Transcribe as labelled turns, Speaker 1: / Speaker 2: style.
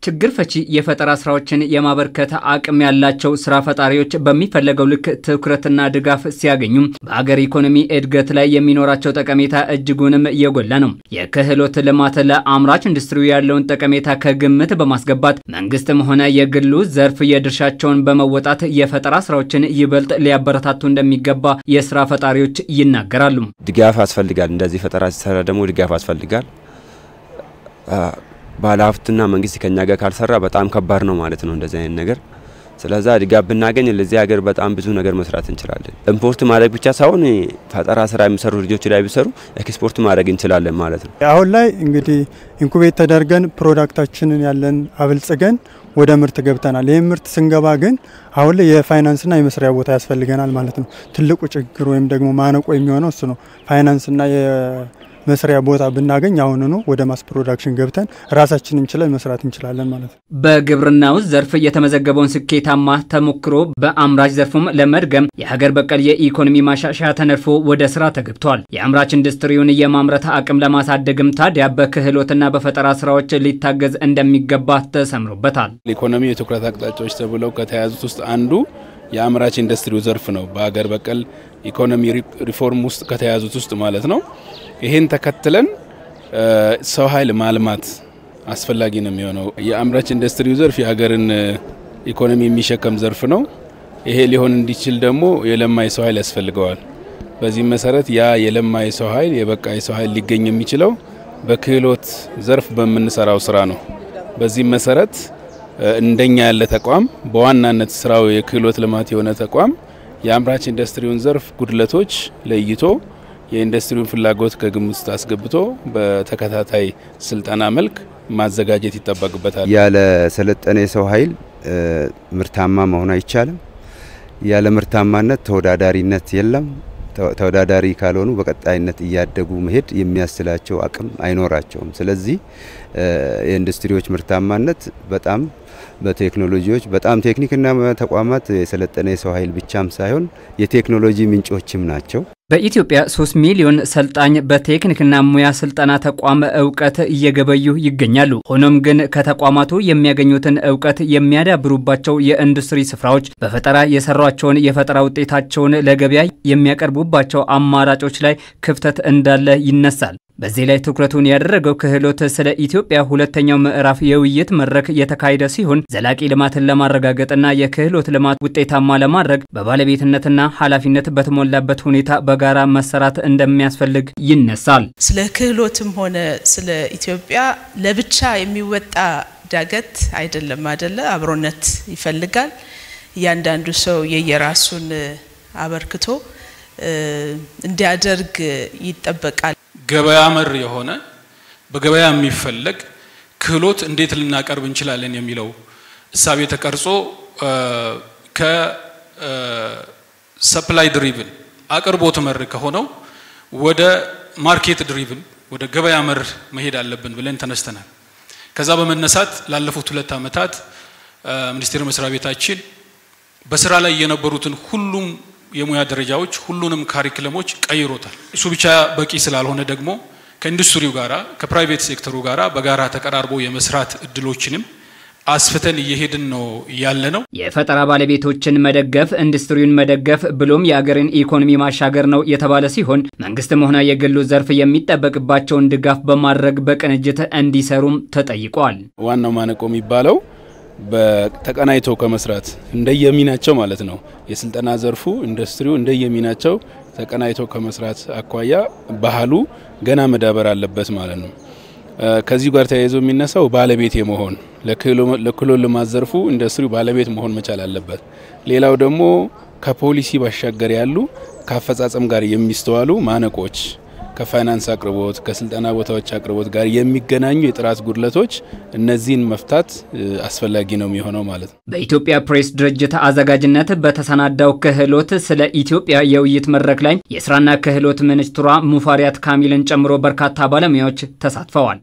Speaker 1: ችግር ፈቺ የፈጠራ ስራዎችን የማበርከት አቅም ያላቸው ስራ ፈጣሪዎች በሚፈለገው ልክ ትኩረትና ድጋፍ ሲያገኙ በአገር ኢኮኖሚ እድገት ላይ የሚኖራቸው ጠቀሜታ እጅጉንም የጎላ ነው። የክህሎት ልማት ለአምራች ኢንዱስትሪው ያለውን ጠቀሜታ ከግምት በማስገባት መንግስትም ሆነ የግሉ ዘርፍ የድርሻቸውን በመወጣት የፈጠራ ስራዎችን ይበልጥ ሊያበረታቱ እንደሚገባ የስራ ፈጣሪዎች ይናገራሉ።
Speaker 2: ድጋፍ ያስፈልጋል። እንደዚህ ፈጠራ ሲሰራ ደግሞ ድጋፍ ያስፈልጋል። ባለሀብትና መንግስት ከኛ ጋር ካልሰራ በጣም ከባድ ነው ማለት ነው እንደዚህ አይነት ነገር። ስለዚህ ድጋፍ ብናገኝ ለዚህ ሀገር በጣም ብዙ ነገር መስራት እንችላለን። ኢምፖርት ማድረግ ብቻ ሳይሆን ፈጠራ ስራ የሚሰሩ ልጆች ላይ ቢሰሩ ኤክስፖርት ማድረግ እንችላለን ማለት ነው።
Speaker 3: አሁን ላይ እንግዲህ ኢንኩቤት ተደርገን ፕሮዳክታችንን ያለን አብልጽገን ወደ ምርት ገብተናል። ይሄ ምርት ስንገባ ግን አሁን ላይ የፋይናንስና የመስሪያ ቦታ ያስፈልገናል ማለት ነው። ትልቁ ችግር ወይም ደግሞ ማነቆ የሚሆነው እሱ ነው። ፋይናንስና መስሪያ ቦታ ብናገኝ አሁን ነው ወደ ማስ ፕሮዳክሽን ገብተን ራሳችንን ችለን መስራት እንችላለን ማለት ነው።
Speaker 1: በግብርናው ዘርፍ የተመዘገበውን ስኬታማ ተሞክሮ በአምራች ዘርፉም ለመድገም የሀገር በቀል የኢኮኖሚ ማሻሻያ ተነድፎ ወደ ስራ ተገብቷል። የአምራች ኢንዱስትሪውን የማምረት አቅም ለማሳደግም ታዲያ በክህሎትና በፈጠራ ስራዎች ሊታገዝ እንደሚገባ ተሰምሮበታል።
Speaker 4: ኢኮኖሚ የትኩረት አቅጣጫዎች ተብለው ከተያዙት ውስጥ አንዱ የአምራች ኢንዱስትሪው ዘርፍ ነው። በሀገር በቀል ኢኮኖሚ ሪፎርም ውስጥ ከተያዙት ውስጥ ማለት ነው። ይሄን ተከትለን ሰው ኃይል ማልማት አስፈላጊ ነው የሚሆነው። የአምራች ኢንዱስትሪው ዘርፍ የሀገርን ኢኮኖሚ የሚሸከም ዘርፍ ነው። ይሄ ሊሆን እንዲችል ደግሞ የለማ የሰው ኃይል ያስፈልገዋል። በዚህ መሰረት ያ የለማ የሰው ኃይል የበቃ የሰው ኃይል ሊገኝ የሚችለው በክህሎት ዘርፍ በመንሰራው ስራ ነው። በዚህ መሰረት እንደኛ ያለ ተቋም በዋናነት ስራው የክህሎት ልማት የሆነ ተቋም የአምራች ኢንዱስትሪውን ዘርፍ ጉድለቶች ለይቶ የኢንዱስትሪውን ፍላጎት ከግምት ውስጥ አስገብቶ በተከታታይ ስልጠና መልክ ማዘጋጀት ይጠበቅበታል። ያለ ሰለጠነ ሰው ኃይል ምርታማ መሆን አይቻልም። ያለ ምርታማነት ተወዳዳሪነት የለም። ተወዳዳሪ ካልሆኑ በቀጣይነት እያደጉ መሄድ የሚያስችላቸው አቅም አይኖራቸውም። ስለዚህ የኢንዱስትሪዎች ምርታማነት በጣም በቴክኖሎጂዎች በጣም ቴክኒክና ተቋማት የሰለጠነ ሰው ኃይል ብቻም ሳይሆን የቴክኖሎጂ ምንጮችም ናቸው።
Speaker 1: በኢትዮጵያ 3 ሚሊዮን ሰልጣኝ በቴክኒክና ሙያ ስልጠና ተቋም ዕውቀት እየገበዩ ይገኛሉ። ሆኖም ግን ከተቋማቱ የሚያገኙትን ዕውቀት የሚያዳብሩባቸው የኢንዱስትሪ ስፍራዎች በፈጠራ የሰሯቸውን የፈጠራ ውጤታቸውን ለገበያ የሚያቀርቡባቸው አማራጮች ላይ ክፍተት እንዳለ ይነሳል። በዚህ ላይ ትኩረቱን ያደረገው ክህሎት ስለ ኢትዮጵያ ሁለተኛው ምዕራፍ የውይይት መድረክ የተካሄደ ሲሆን ዘላቂ ልማትን ለማረጋገጥና የክህሎት ልማት ውጤታማ ለማድረግ በባለቤትነትና ኃላፊነት በተሞላበት ሁኔታ በጋራ መሰራት እንደሚያስፈልግ ይነሳል።
Speaker 5: ስለ ክህሎትም ሆነ ስለ ኢትዮጵያ ለብቻ የሚወጣ ዳገት አይደለም አይደለ፣ አብሮነት ይፈልጋል። ያንዳንዱ ሰው የየራሱን አበርክቶ እንዲያደርግ ይጠበቃል።
Speaker 6: ገበያ መር የሆነ በገበያ የሚፈልግ ክህሎት እንዴት ልናቀርብ እንችላለን የሚለው እሳቤ ተቀርጾ ከሰፕላይ ድሪቭን አቅርቦት መር ከሆነው ወደ ማርኬት ድሪቭን ወደ ገበያ መር መሄድ አለብን ብለን ተነስተናል። ከዛ በመነሳት ላለፉት 2 ዓመታት ሚኒስቴር መስሪያ ቤታችን በስራ ላይ የነበሩትን ሁሉም የሙያ ደረጃዎች ሁሉንም ካሪኩለሞች ቀይሮታል። እሱ ብቻ በቂ ስላልሆነ ደግሞ ከኢንዱስትሪው ጋራ ከፕራይቬት ሴክተሩ ጋራ በጋራ ተቀራርቦ የመስራት እድሎችንም አስፍተን እየሄድን ነው ያለነው።
Speaker 1: የፈጠራ ባለቤቶችን መደገፍ ኢንዱስትሪውን መደገፍ ብሎም የአገርን ኢኮኖሚ ማሻገር ነው የተባለ ሲሆን መንግስትም ሆነ የግሉ ዘርፍ የሚጠበቅባቸውን ድጋፍ በማድረግ በቅንጅት እንዲሰሩም ተጠይቋል።
Speaker 4: ዋናው ማነቆ የሚባለው በተቀናይቶ ከመስራት እንደየሚናቸው ማለት ነው። የስልጠና ዘርፉ ኢንዱስትሪው እንደየሚናቸው ተቀናይቶ ከመስራት አኳያ ባህሉ ገና መዳበር አለበት ማለት ነው። ከዚህ ጋር ተያይዞ የሚነሳው ባለቤት የመሆን ለክህሎት ልማት ዘርፉ ኢንዱስትሪው ባለቤት መሆን መቻል አለበት። ሌላው ደግሞ ከፖሊሲ ባሻገር ያሉ ከአፈጻጸም ጋር የሚስተዋሉ ማነቆች ከፋይናንስ አቅርቦት ከስልጠና ቦታዎች አቅርቦት ጋር የሚገናኙ የጥራት ጉድለቶች እነዚህን መፍታት አስፈላጊ ነው የሚሆነው ማለት ነው።
Speaker 1: በኢትዮጵያ ፕሬስ ድርጅት አዘጋጅነት በተሰናዳው ክህሎት ስለ ኢትዮጵያ የውይይት መድረክ ላይ የስራና ክህሎት ሚኒስትሯ ሙፈሪያት ካሚልን ጨምሮ በርካታ ባለሙያዎች ተሳትፈዋል።